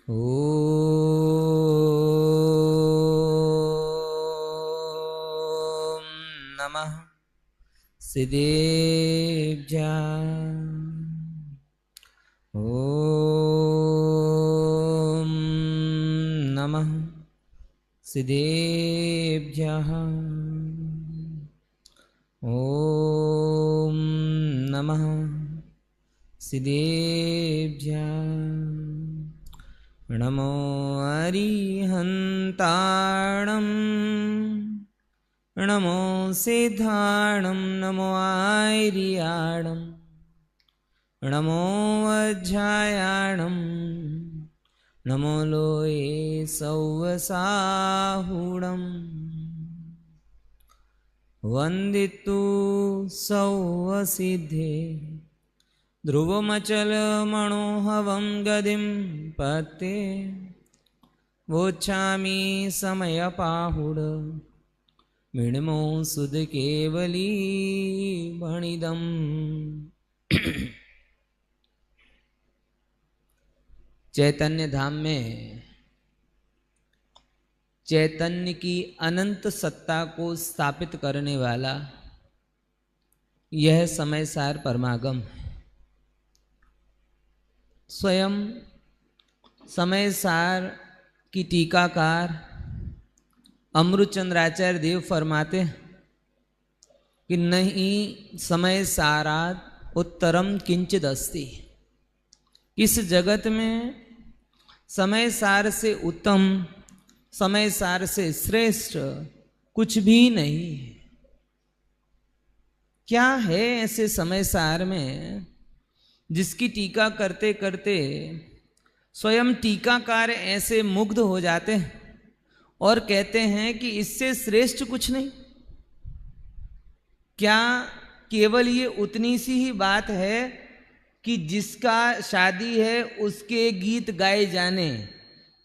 ॐ नमः सिद्धेभ्यः। ॐ नमः सिद्धेभ्यः। ॐ नमः सिद्धेभ्यः। नमो अरिहन्ताणं नमो सिद्धाणं नमो आर्याणं नमो वज्रायाणं नमो लोये सौवसाहुणं वन्दितु सौवसिद्धे ध्रुवमचलमणोहवं गदिं पते वोच्छामि समयपाहुड मिणमो सुध केवली भणिदम। चैतन्य धाम में चैतन्य की अनंत सत्ता को स्थापित करने वाला यह समयसार परमागम है। स्वयं समयसार की टीकाकार अमृतचंद्राचार्य देव फरमाते हैं कि नहीं समयसारात् उत्तरम किंचिद अस्ति। इस जगत में समयसार से उत्तम, समयसार से श्रेष्ठ कुछ भी नहीं है। क्या है ऐसे समयसार में जिसकी टीका करते करते स्वयं टीकाकार ऐसे मुग्ध हो जाते हैं और कहते हैं कि इससे श्रेष्ठ कुछ नहीं। क्या केवल ये उतनी सी ही बात है कि जिसका शादी है उसके गीत गाए जाने?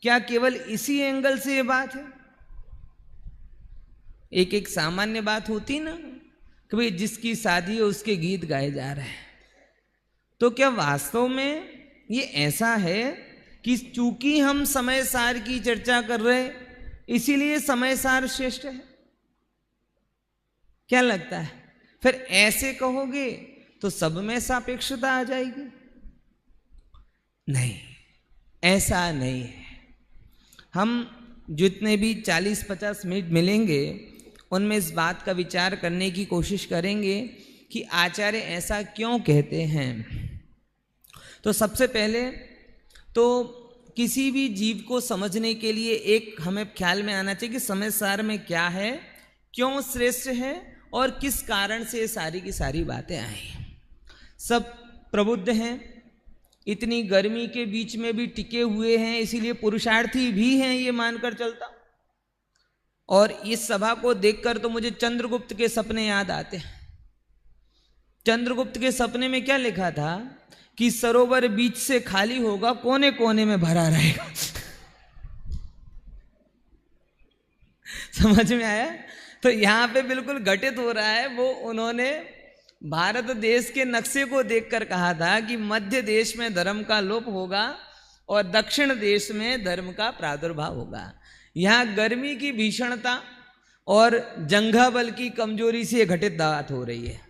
क्या केवल इसी एंगल से ये बात है? एक एक सामान्य बात होती ना कि भाई जिसकी शादी है उसके गीत गाए जा रहे हैं। तो क्या वास्तव में ये ऐसा है कि चूंकि हम समयसार की चर्चा कर रहे हैं इसीलिए समयसार श्रेष्ठ है? क्या लगता है? फिर ऐसे कहोगे तो सब में सापेक्षता आ जाएगी। नहीं, ऐसा नहीं है। हम जितने भी 40-50 मिनट मिलेंगे उनमें इस बात का विचार करने की कोशिश करेंगे कि आचार्य ऐसा क्यों कहते हैं। तो सबसे पहले तो किसी भी जीव को समझने के लिए एक हमें ख्याल में आना चाहिए कि समयसार में क्या है, क्यों श्रेष्ठ है और किस कारण से ये सारी की सारी बातें आई। सब प्रबुद्ध हैं, इतनी गर्मी के बीच में भी टिके हुए हैं, इसीलिए पुरुषार्थी भी हैं ये मानकर चलता। और इस सभा को देखकर तो मुझे चंद्रगुप्त के सपने याद आते हैं। चंद्रगुप्त के सपने में क्या लिखा था कि सरोवर बीच से खाली होगा, कोने कोने में भरा रहेगा। समझ में आया? तो यहां पे बिल्कुल घटित हो रहा है वो। उन्होंने भारत देश के नक्शे को देखकर कहा था कि मध्य देश में धर्म का लोप होगा और दक्षिण देश में धर्म का प्रादुर्भाव होगा। यहां गर्मी की भीषणता और जंघा बल की कमजोरी से घटित बात हो रही है।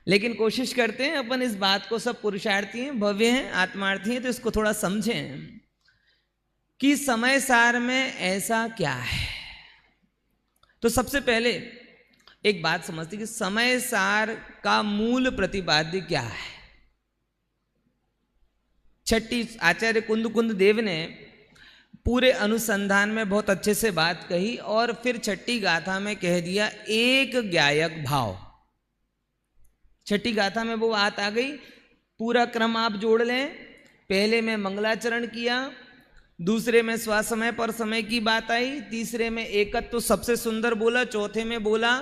लेकिन कोशिश करते हैं अपन इस बात को, सब पुरुषार्थी हैं, भव्य हैं, आत्मार्थी हैं, तो इसको थोड़ा समझें कि समयसार में ऐसा क्या है। तो सबसे पहले एक बात समझते कि समयसार का मूल प्रतिपाद्य क्या है। छठी आचार्य कुंद देव ने पूरे अनुसंधान में बहुत अच्छे से बात कही और फिर छठी गाथा में कह दिया एक ज्ञायक भाव। छठी गाथा में वो बात आ गई, पूरा क्रम आप जोड़ लें। पहले में मंगलाचरण किया, दूसरे में स्वसमय पर समय की बात आई, तीसरे में एकत्व तो सबसे सुंदर बोला, चौथे में बोला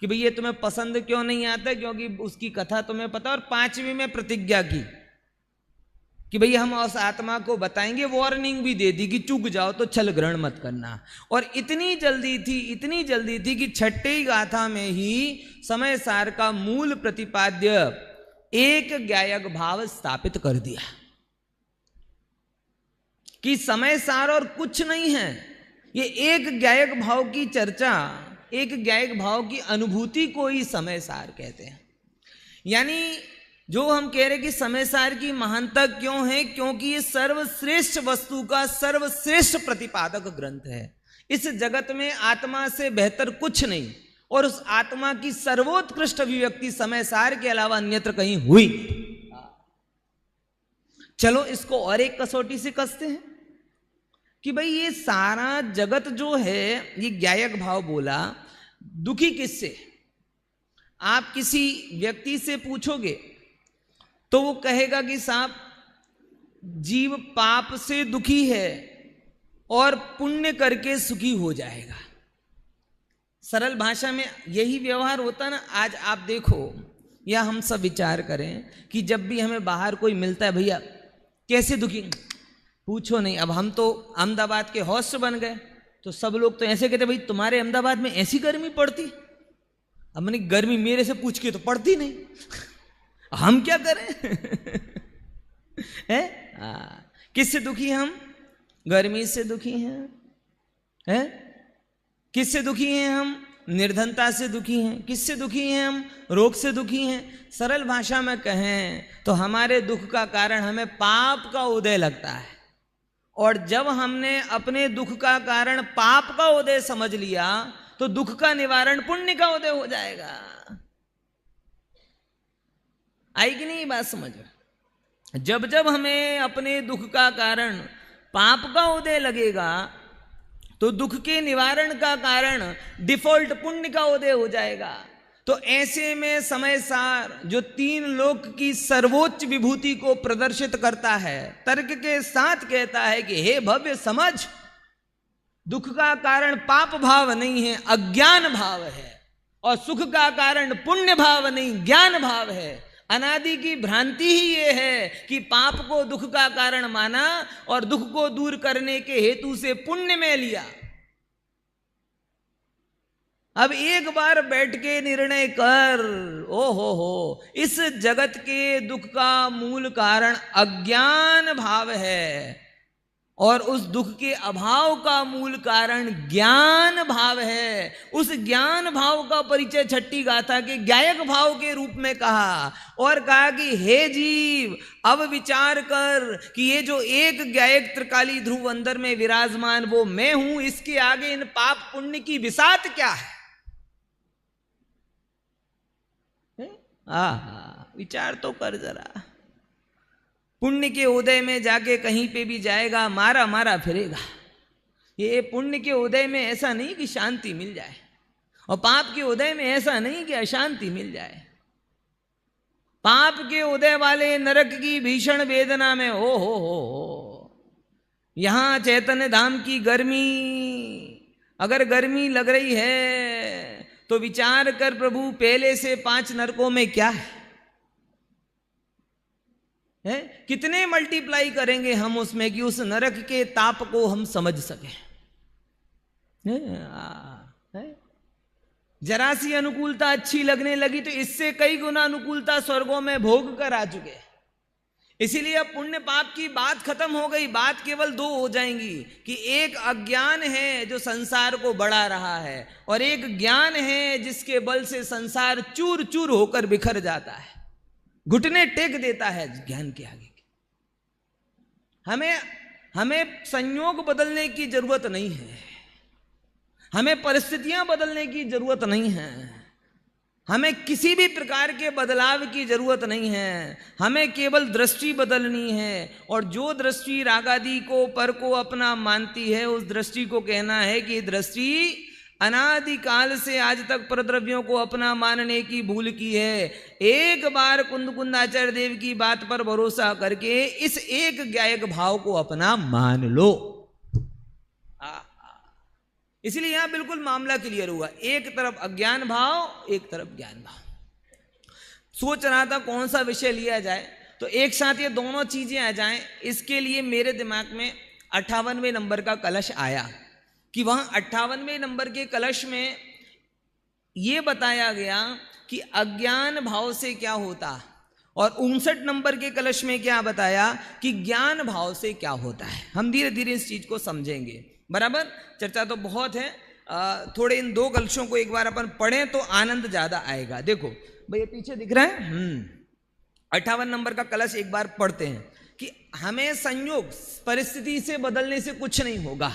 कि भई ये तुम्हें पसंद क्यों नहीं आता क्योंकि उसकी कथा तुम्हें पता, और पांचवी में प्रतिज्ञा की कि भई हम उस आत्मा को बताएंगे, वार्निंग भी दे दी कि चूक जाओ तो छल ग्रहण मत करना। और इतनी जल्दी थी कि छठी गाथा में ही समयसार का मूल प्रतिपाद्य एक ज्ञायक भाव स्थापित कर दिया। कि समय सार और कुछ नहीं है, ये एक ज्ञायक भाव की चर्चा, एक ज्ञायक भाव की अनुभूति को ही समय सार कहते हैं। यानी जो हम कह रहे कि समय सार की महानता क्यों है, क्योंकि ये सर्वश्रेष्ठ वस्तु का सर्वश्रेष्ठ प्रतिपादक ग्रंथ है। इस जगत में आत्मा से बेहतर कुछ नहीं, और उस आत्मा की सर्वोत्कृष्ट अभिव्यक्ति समय सार के अलावा अन्यत्र कहीं हुई। चलो इसको और एक कसौटी से कसते हैं कि भाई ये सारा जगत जो है, ये ज्ञायक भाव बोला, दुखी किससे? आप किसी व्यक्ति से पूछोगे तो वो कहेगा कि साहब जीव पाप से दुखी है और पुण्य करके सुखी हो जाएगा। सरल भाषा में यही व्यवहार होता ना। आज आप देखो या हम सब विचार करें कि जब भी हमें बाहर कोई मिलता है, भैया कैसे दुखी, पूछो नहीं। अब हम तो अहमदाबाद के होस्ट बन गए, तो सब लोग तो ऐसे कहते भाई तुम्हारे अहमदाबाद में ऐसी गर्मी पड़ती। अब मैंने गर्मी मेरे से पूछ के तो पड़ती नहीं, हम क्या करें? है? किससे दुखी हम? गर्मी से दुखी हैं। किससे दुखी हैं हम? निर्धनता से दुखी हैं। किससे दुखी हैं हम? रोग से दुखी हैं। सरल भाषा में कहें तो हमारे दुख का कारण हमें पाप का उदय लगता है, और जब हमने अपने दुख का कारण पाप का उदय समझ लिया तो दुख का निवारण पुण्य का उदय हो जाएगा। आई कि नहीं बात समझ में? जब जब हमें अपने दुख का कारण पाप का उदय लगेगा तो दुख के निवारण का कारण डिफॉल्ट पुण्य का उदय हो जाएगा। तो ऐसे में समय सार जो तीन लोक की सर्वोच्च विभूति को प्रदर्शित करता है, तर्क के साथ कहता है कि हे भव्य समझ, दुख का कारण पाप भाव नहीं है, अज्ञान भाव है, और सुख का कारण पुण्य भाव नहीं, ज्ञान भाव है। अनादि की भ्रांति ही ये है कि पाप को दुख का कारण माना और दुख को दूर करने के हेतु से पुण्य में लिया। अब एक बार बैठ के निर्णय कर, ओ हो, इस जगत के दुख का मूल कारण अज्ञान भाव है, और उस दुख के अभाव का मूल कारण ज्ञान भाव है। उस ज्ञान भाव का परिचय छठी गाथा के ज्ञायक भाव के रूप में कहा, और कहा कि हे जीव, अब विचार कर कि ये जो एक ज्ञायक त्रिकाली ध्रुव अंदर में विराजमान वो मैं हूं, इसके आगे इन पाप पुण्य की विसात क्या है? विचार तो कर जरा। पुण्य के उदय में जाके कहीं पे भी जाएगा मारा मारा फिरेगा। ये पुण्य के उदय में ऐसा नहीं कि शांति मिल जाए, और पाप के उदय में ऐसा नहीं कि अशांति मिल जाए। पाप के उदय वाले नरक की भीषण वेदना में हो, यहां चैतन्य धाम की गर्मी, अगर गर्मी लग रही है तो विचार कर प्रभु पहले से 5 नरकों में क्या है? कितने मल्टीप्लाई करेंगे हम उसमें कि उस नरक के ताप को हम समझ सकें। जरा सी अनुकूलता अच्छी लगने लगी तो इससे कई गुना अनुकूलता स्वर्गों में भोग कर आ चुके। इसीलिए अब पुण्य पाप की बात खत्म हो गई। बात केवल 2 हो जाएंगी कि एक अज्ञान है जो संसार को बढ़ा रहा है, और एक ज्ञान है जिसके बल से संसार चूर चूर होकर बिखर जाता है, घुटने टेक देता है ज्ञान के आगे। हमें संयोग बदलने की जरूरत नहीं है, हमें परिस्थितियां बदलने की जरूरत नहीं है, हमें किसी भी प्रकार के बदलाव की जरूरत नहीं है। हमें केवल दृष्टि बदलनी है, और जो दृष्टि रागादि को पर को अपना मानती है, उस दृष्टि को कहना है कि दृष्टि अनादिकाल से आज तक परद्रव्यों को अपना मानने की भूल की है। एक बार कुंदकुंदाचार्य देव की बात पर भरोसा करके इस एक ज्ञायक भाव को अपना मान लो। इसलिए यहां बिल्कुल मामला क्लियर हुआ। एक तरफ अज्ञान भाव, एक तरफ ज्ञान भाव। सोच रहा था कौन सा विषय लिया जाए, तो एक साथ ये दोनों चीजें आ जाएं, इसके लिए मेरे दिमाग में 58वें नंबर का कलश आया कि वहां 58वें नंबर के कलश में यह बताया गया कि अज्ञान भाव से क्या होता, और 59 नंबर के कलश में क्या बताया कि ज्ञान भाव से क्या होता है। हम धीरे धीरे इस चीज को समझेंगे। बराबर, चर्चा तो बहुत है, थोड़े इन दो कलशों को एक बार अपन पढ़ें तो आनंद ज्यादा आएगा। देखो भैया पीछे दिख रहा है, 58 नंबर का कलश एक बार पढ़ते हैं कि हमें संयोग परिस्थिति से बदलने से कुछ नहीं होगा,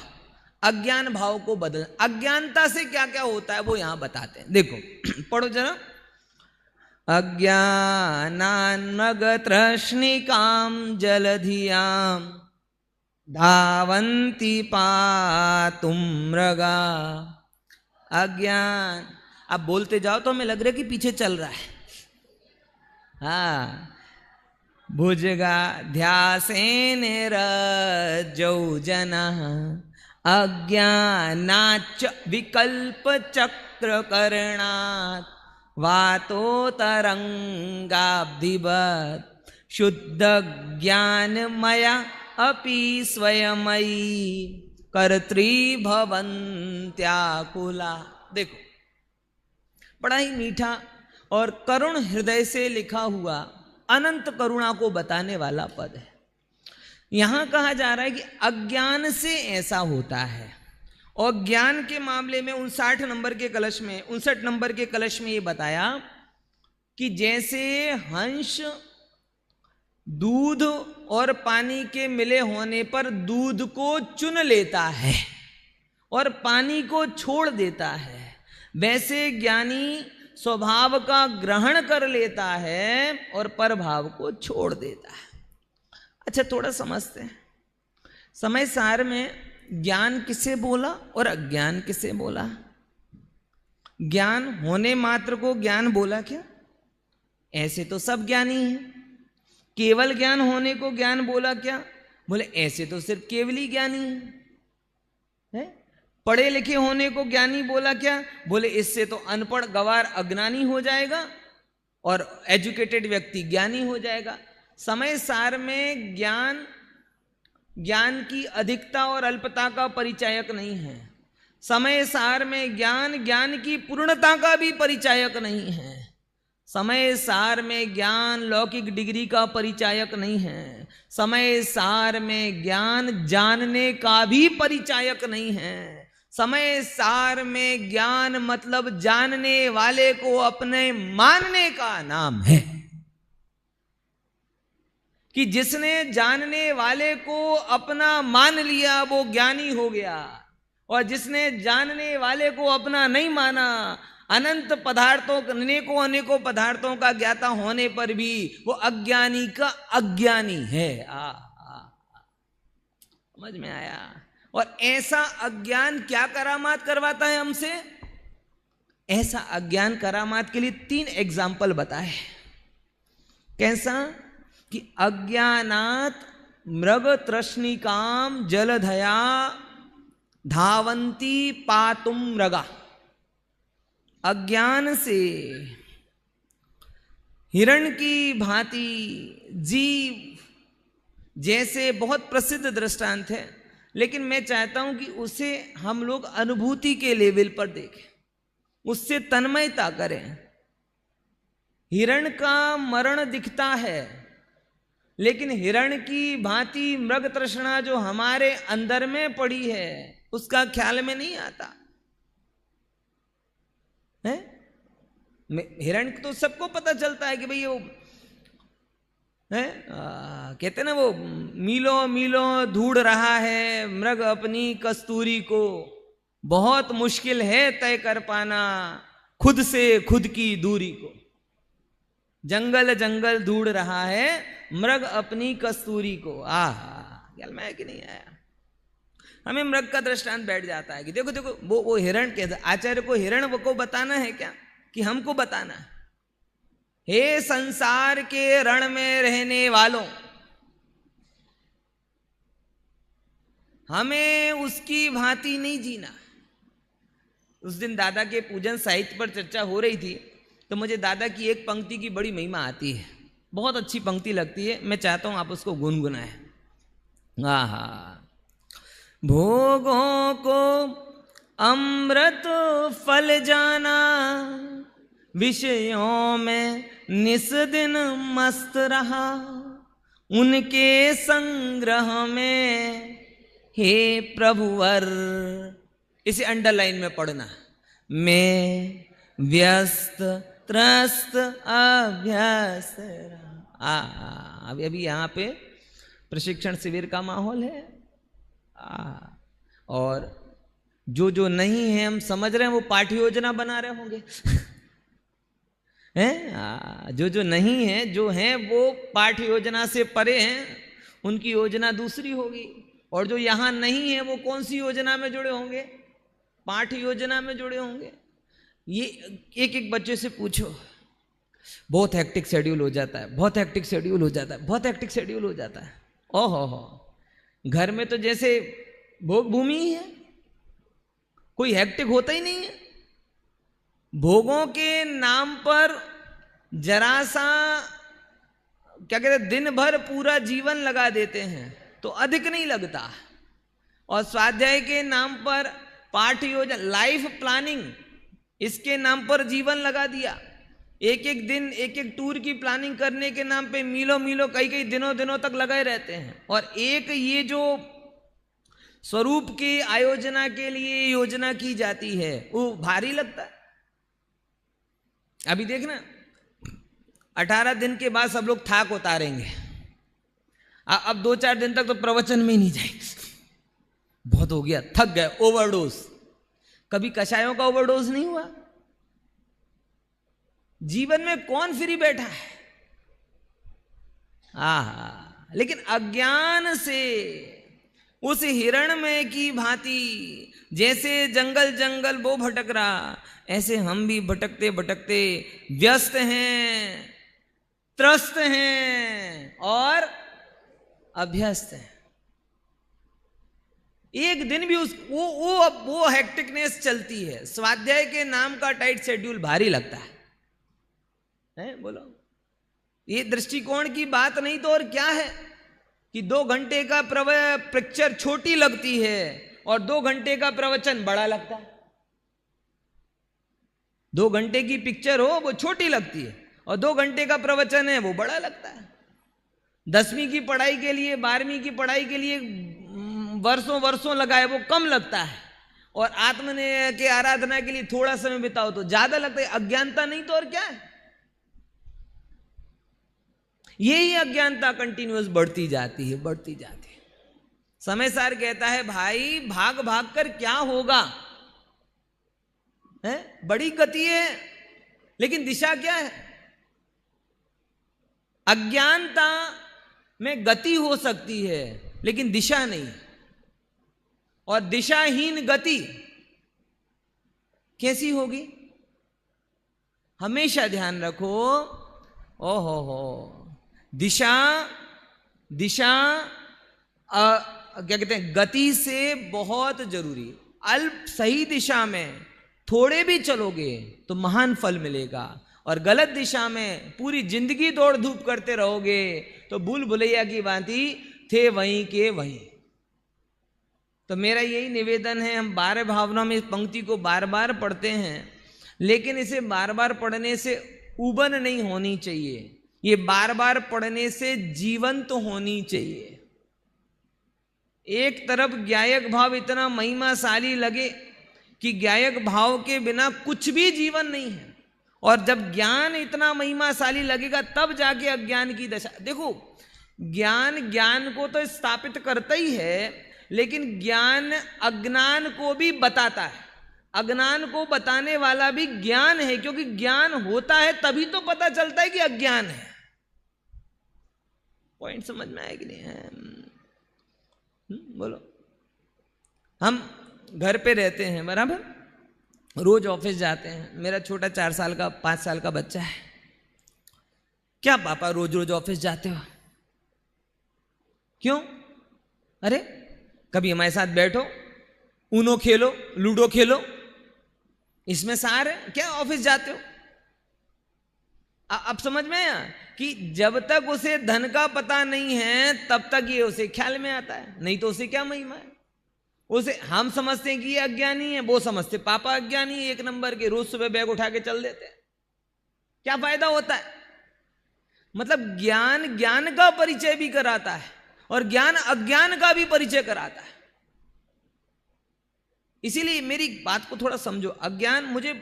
अज्ञान भाव को बदल, अज्ञानता से क्या क्या होता है वो यहां बताते हैं। देखो पढ़ो जरा। अज्ञानान्मगतृष्णिकां जलधियां धावन्ति पातुं मृगा। अज्ञान, आप बोलते जाओ तो हमें लग रहा है कि पीछे चल रहा है। हाँ, भुजगा ध्यासेन रज्जौ जनः अज्ञानाच्च विकल्प चक्र करणात् वातोतरंगाब्धिवत् शुद्ध ज्ञानमया अपि स्वयमयी कर्त्री भवन्त्याकुला। देखो बड़ा ही मीठा और करुण हृदय से लिखा हुआ अनंत करुणा को बताने वाला पद है। यहां कहा जा रहा है कि अज्ञान से ऐसा होता है, और ज्ञान के मामले में 59 नंबर के कलश में, 59 नंबर के कलश में ये बताया कि जैसे हंस दूध और पानी के मिले होने पर दूध को चुन लेता है और पानी को छोड़ देता है, वैसे ज्ञानी स्वभाव का ग्रहण कर लेता है और परभाव को छोड़ देता है। अच्छा थोड़ा समझते हैं, समय सार में ज्ञान किसे बोला और अज्ञान किसे बोला। ज्ञान होने मात्र को ज्ञान बोला क्या? ऐसे तो सब ज्ञानी हैं। केवल ज्ञान होने को ज्ञान बोला क्या? बोले ऐसे तो सिर्फ केवली ज्ञानी है। पढ़े लिखे होने को ज्ञानी बोला क्या? बोले इससे तो अनपढ़ गवार अज्ञानी हो जाएगा और एजुकेटेड व्यक्ति ज्ञानी हो जाएगा। समय सार में ज्ञान ज्ञान की अधिकता और अल्पता का परिचायक नहीं है। समय सार में ज्ञान ज्ञान की पूर्णता का भी परिचायक नहीं है। समय सार में ज्ञान लौकिक डिग्री का परिचायक नहीं है। समय सार में ज्ञान जानने का भी परिचायक नहीं है। समय सार में ज्ञान मतलब जानने वाले को अपने मानने का नाम है, कि जिसने जानने वाले को अपना मान लिया वो ज्ञानी हो गया, और जिसने जानने वाले को अपना नहीं माना, अनंत पदार्थों अनेकों अनेकों पदार्थों का ज्ञाता होने पर भी वो अज्ञानी का अज्ञानी है। समझ में आया? और ऐसा अज्ञान क्या करामात करवाता है हमसे? ऐसा अज्ञान करामात के लिए 3 एग्जाम्पल बताए। कैसा? कि अज्ञानात मृग तृष्णिकाम जलधया धावंती पातुम मृगा। अज्ञान से हिरण की भांति जीव, जैसे बहुत प्रसिद्ध दृष्टांत है, लेकिन मैं चाहता हूं कि उसे हम लोग अनुभूति के लेवल पर देखें, उससे तन्मयता करें। हिरण का मरण दिखता है, लेकिन हिरण की भांति मृग तृष्णा जो हमारे अंदर में पड़ी है उसका ख्याल में नहीं आता है। हिरण तो सबको पता चलता है कि भाई वो है, कहते ना वो मीलों मीलों ढूंढ रहा है मृग अपनी कस्तूरी को, बहुत मुश्किल है तय कर पाना खुद से खुद की दूरी को। जंगल जंगल ढूंढ रहा है मृग अपनी कस्तूरी को। ख्याल में है कि नहीं आया? हमें मृग का दृष्टांत बैठ जाता है कि देखो देखो वो हिरण के, आचार्य को हिरण को बताना है क्या कि हमको बताना है? हे संसार के रण में रहने वालों, हमें उसकी भांति नहीं जीना। उस दिन दादा के पूजन साहित्य पर चर्चा हो रही थी, तो मुझे दादा की एक पंक्ति की बड़ी महिमा आती है, बहुत अच्छी पंक्ति लगती है, मैं चाहता हूं आप उसको गुनगुनाएं। भोगों को अमृत फल जाना, विषयों में निस दिन मस्त रहा उनके संग्रह में, हे प्रभुवर। इसे अंडरलाइन में पढ़ना, मैं व्यस्त त्रस्त अभ्यस्त रहा। अभी यहाँ पे प्रशिक्षण शिविर का माहौल है। और जो नहीं है, हम समझ रहे हैं वो पाठ्य योजना बना रहे होंगे हैं। जो नहीं है, जो हैं वो पाठ्य योजना से परे हैं, उनकी योजना दूसरी होगी। और जो यहाँ नहीं है वो कौन सी योजना में जुड़े होंगे? पाठ्य योजना में जुड़े होंगे। ये एक एक बच्चे से पूछो, बहुत हेक्टिक शेड्यूल हो जाता है, बहुत हेक्टिक शेड्यूल हो जाता है, बहुत हेक्टिक शेड्यूल हो जाता है। ओहो, घर में तो जैसे भोग भूमि ही है, कोई हेक्टिक होता ही नहीं है। भोगों के नाम पर जरा सा क्या कहते हैं, दिन भर पूरा जीवन लगा देते हैं तो अधिक नहीं लगता। और स्वाध्याय के नाम पर पाठ्य योजना, लाइफ प्लानिंग, इसके नाम पर जीवन लगा दिया। एक एक दिन एक एक टूर की प्लानिंग करने के नाम पे मीलों मीलों कई कई दिनों तक लगे रहते हैं। और एक ये जो स्वरूप के आयोजना के लिए योजना की जाती है वो भारी लगता है। अभी देखना 18 दिन के बाद सब लोग थाक उतारेंगे। अब 2-4 दिन तक तो प्रवचन में ही नहीं जाएंगे, बहुत हो गया, थक गए, ओवरडोज। कभी कषायों का ओवरडोज नहीं हुआ? जीवन में कौन फ्री बैठा है? लेकिन अज्ञान से उस हिरणमय की भांति जैसे जंगल जंगल वो भटक रहा, ऐसे हम भी भटकते भटकते व्यस्त हैं, त्रस्त हैं और अभ्यस्त हैं। एक दिन भी वो हेक्टिकनेस चलती है। स्वाध्याय के नाम का टाइट शेड्यूल भारी लगता है बोलो, ये दृष्टिकोण की बात नहीं तो और क्या है कि 2 घंटे का पिक्चर छोटी लगती है और 2 घंटे का प्रवचन बड़ा लगता है। 2 घंटे की पिक्चर हो वो छोटी लगती है और 2 घंटे का प्रवचन है वो बड़ा लगता है। 10वीं की पढ़ाई के लिए, 12वीं की पढ़ाई के लिए वर्षों लगाए वो कम लगता है, और आत्म के आराधना के लिए थोड़ा समय बिताओ तो ज्यादा लगता है। अज्ञानता नहीं तो और क्या है? यही अज्ञानता कंटिन्यूअस बढ़ती जाती है। समय सार कहता है भाई भाग भाग कर क्या होगा, है बड़ी गति है लेकिन दिशा क्या है? अज्ञानता में गति हो सकती है लेकिन दिशा नहीं, और दिशाहीन गति कैसी होगी? हमेशा ध्यान रखो, ओहो दिशा क्या कहते हैं, गति से बहुत जरूरी। अल्प सही दिशा में थोड़े भी चलोगे तो महान फल मिलेगा, और गलत दिशा में पूरी जिंदगी दौड़ धूप करते रहोगे तो भूल भुलैया की भांति थे वहीं के वहीं। तो मेरा यही निवेदन है, हम 12 भावना में इस पंक्ति को बार बार पढ़ते हैं, लेकिन इसे बार बार पढ़ने से उबन नहीं होनी चाहिए, ये बार बार पढ़ने से जीवंत तो होनी चाहिए। एक तरफ ज्ञायक भाव इतना महिमाशाली लगे कि ज्ञायक भाव के बिना कुछ भी जीवन नहीं है, और जब ज्ञान इतना महिमाशाली लगेगा तब जाके अज्ञान की दशा। देखो ज्ञान को तो स्थापित करता ही है, लेकिन ज्ञान अज्ञान को भी बताता है। अज्ञान को बताने वाला भी ज्ञान है, क्योंकि ज्ञान होता है तभी तो पता चलता है कि अज्ञान है। पॉइंट समझ में आया कि नहीं है? बोलो। हम घर पे रहते हैं, बराबर, रोज ऑफिस जाते हैं। मेरा छोटा 4 साल का 5 साल का बच्चा है। क्या पापा रोज रोज ऑफिस जाते हो? क्यों? अरे कभी हमारे साथ बैठो, ऊनो खेलो, लूडो खेलो, इसमें सार है। क्या ऑफिस जाते हो? अब समझ में आया कि जब तक उसे धन का पता नहीं है तब तक ये उसे ख्याल में आता है, नहीं तो उसे क्या महिमा है। उसे हम समझते हैं कि ये अज्ञानी है, वो समझते पापा अज्ञानी है 1 नंबर के, रोज सुबह बैग उठा के चल देते हैं। क्या फायदा होता है? मतलब ज्ञान ज्ञान का परिचय भी कराता है और ज्ञान अज्ञान का भी परिचय कराता है। इसीलिए मेरी बात को थोड़ा समझो। अज्ञान, मुझे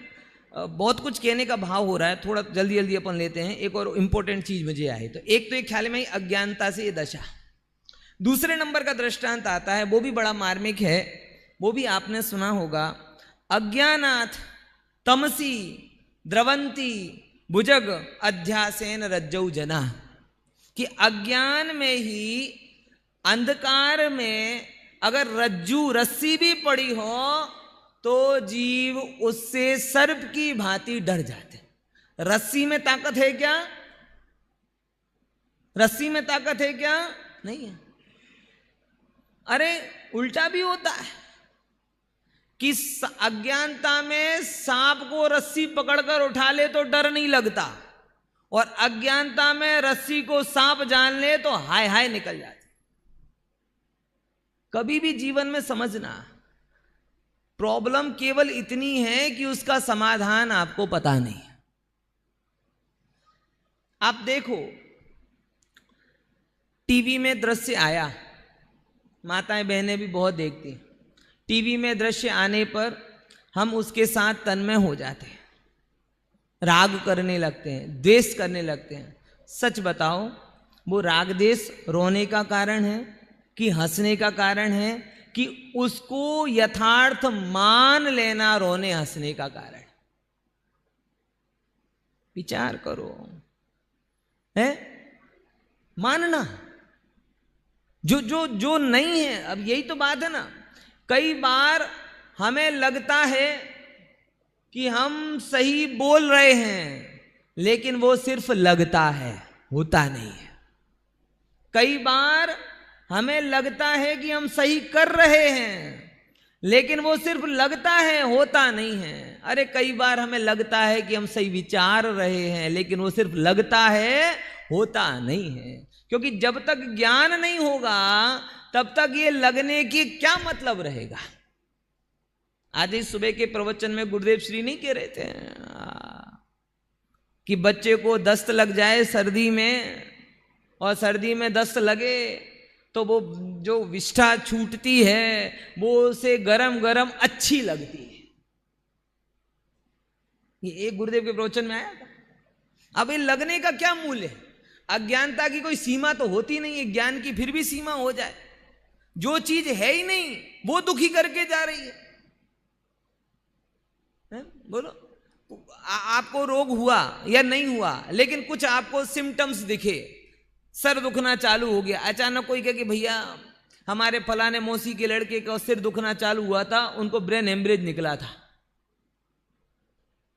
बहुत कुछ कहने का भाव हो रहा है, थोड़ा जल्दी जल्दी अपन लेते हैं। एक और इंपॉर्टेंट चीज मुझे आई, तो एक तो एक ख्याल में ही अज्ञानता से ये दशा। दूसरे नंबर का दृष्टांत आता है, वो भी बड़ा मार्मिक है, वो भी आपने सुना होगा। अज्ञानात् तमसी द्रवंती भुजग अध्यासेन रज्जौ जना, कि अज्ञान में ही, अंधकार में अगर रज्जू रस्सी भी पड़ी हो तो जीव उससे सर्प की भांति डर जाते। रस्सी में ताकत है क्या? रस्सी में ताकत है क्या? नहीं है। अरे उल्टा भी होता है कि अज्ञानता में सांप को रस्सी पकड़कर उठा ले तो डर नहीं लगता, और अज्ञानता में रस्सी को सांप जान ले तो हाय हाय निकल जाती। कभी भी जीवन में समझना, प्रॉब्लम केवल इतनी है कि उसका समाधान आपको पता नहीं। आप देखो, टीवी में दृश्य आया, माताएं बहनें भी बहुत देखती हैं, टीवी में दृश्य आने पर हम उसके साथ तन्मय हो जाते हैं, राग करने लगते हैं, द्वेष करने लगते हैं। सच बताओ, वो राग द्वेष रोने का कारण है कि हंसने का कारण है, कि उसको यथार्थ मान लेना रोने हंसने का कारण? विचार करो, है मानना जो जो जो नहीं है। अब यही तो बात है ना, कई बार हमें लगता है कि हम सही बोल रहे हैं, लेकिन वो सिर्फ लगता है, होता नहीं है। कई बार हमें लगता है कि हम सही कर रहे हैं, लेकिन वो सिर्फ लगता है, होता नहीं है। अरे कई बार हमें लगता है कि हम सही विचार रहे हैं, लेकिन वो सिर्फ लगता है, होता नहीं है। क्योंकि जब तक ज्ञान नहीं होगा तब तक ये लगने की क्या मतलब रहेगा। आज ही सुबह के प्रवचन में गुरुदेव श्री नहीं कह रहे थे कि बच्चे को दस्त लग जाए सर्दी में, और सर्दी में दस्त लगे तो वो जो विष्ठा छूटती है वो उसे गरम गरम अच्छी लगती है। ये एक गुरुदेव के प्रवचन में आया था। अब ये लगने का क्या मूल्य है? अज्ञानता की कोई सीमा तो होती नहीं है, ज्ञान की फिर भी सीमा हो जाए। जो चीज है ही नहीं वो दुखी करके जा रही है? बोलो, आपको रोग हुआ या नहीं हुआ, लेकिन कुछ आपको सिम्टम्स दिखे, सर दुखना चालू हो गया, अचानक कोई कहे कि भैया हमारे फलाने मौसी के लड़के का सिर दुखना चालू हुआ था, उनको ब्रेन हेमरेज निकला था।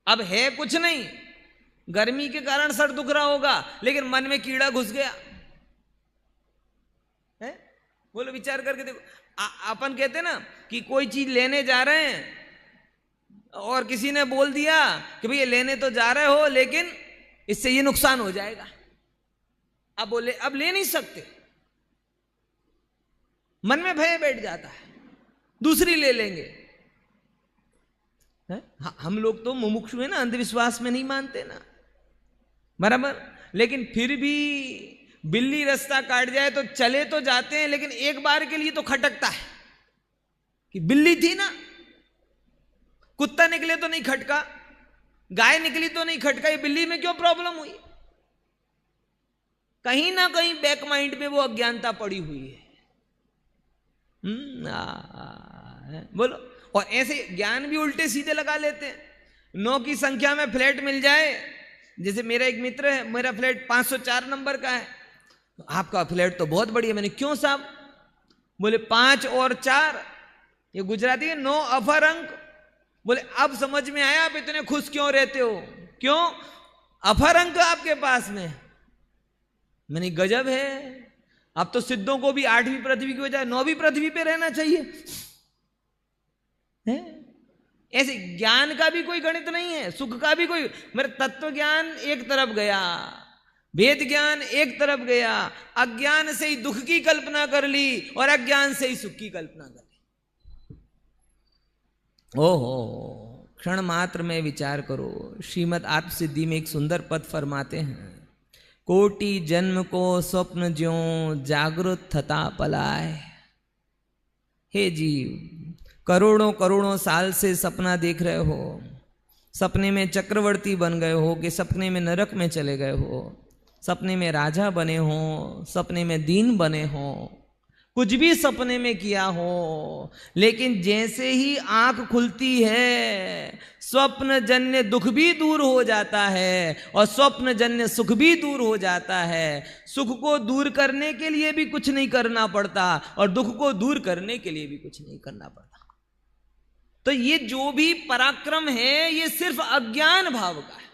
अब है कुछ नहीं, गर्मी के कारण सर दुख रहा होगा, लेकिन मन में कीड़ा घुस गया है। बोलो, विचार करके देखो। अपन कहते ना कि कोई चीज लेने जा रहे हैं और किसी ने बोल दिया कि भैया लेने तो जा रहे हो, लेकिन इससे ये नुकसान हो जाएगा। अब बोले अब ले नहीं सकते, मन में भय बैठ जाता है, दूसरी ले लेंगे। हम लोग तो मुमुक्षु है ना, अंधविश्वास में नहीं मानते ना, बराबर। लेकिन फिर भी बिल्ली रास्ता काट जाए तो चले तो जाते हैं, लेकिन एक बार के लिए तो खटकता है कि बिल्ली थी ना, कुत्ता निकले तो नहीं खटका, गाय निकली तो नहीं खटका, ये बिल्ली में क्यों प्रॉब्लम हुई? कहीं ना कहीं बैक माइंड में वो अज्ञानता पड़ी हुई है। बोलो। और ऐसे ज्ञान भी उल्टे सीधे लगा लेते हैं। 9 की संख्या में फ्लैट मिल जाए, जैसे मेरा एक मित्र है, मेरा फ्लैट 504 नंबर का है, आपका फ्लैट तो बहुत बढ़िया। मैंने क्यों साहब? बोले 5 और 4, ये गुजराती है, 9 अफर अंक। बोले अब समझ में आया आप इतने खुश क्यों रहते हो? क्यों? अफर अंक आपके पास में। मैंने गजब है, अब तो सिद्धों को भी 8वीं पृथ्वी की बजाय 9वीं पृथ्वी पे रहना चाहिए है? ऐसे ज्ञान का भी कोई गणित नहीं है, सुख का भी कोई। मेरा तत्व ज्ञान एक तरफ गया, वेद ज्ञान एक तरफ गया, अज्ञान से ही दुख की कल्पना कर ली और अज्ञान से ही सुख की कल्पना कर ली। ओहो, क्षण मात्र में विचार करो। श्रीमद् आत्मसिद्धि में एक सुंदर पद फरमाते हैं, कोटि जन्म को स्वप्न ज्यों जागृत थता पलाए। हे जीव, करोड़ों करोड़ों साल से सपना देख रहे हो, सपने में चक्रवर्ती बन गए हो कि सपने में नरक में चले गए हो, सपने में राजा बने हो, सपने में दीन बने हो, कुछ भी सपने में किया हो, लेकिन जैसे ही आंख खुलती है स्वप्न जन्य दुख भी दूर हो जाता है और स्वप्न जन्य सुख भी दूर हो जाता है। सुख को दूर करने के लिए भी कुछ नहीं करना पड़ता और दुख को दूर करने के लिए भी कुछ नहीं करना पड़ता। तो ये जो भी पराक्रम है ये सिर्फ अज्ञान भाव का है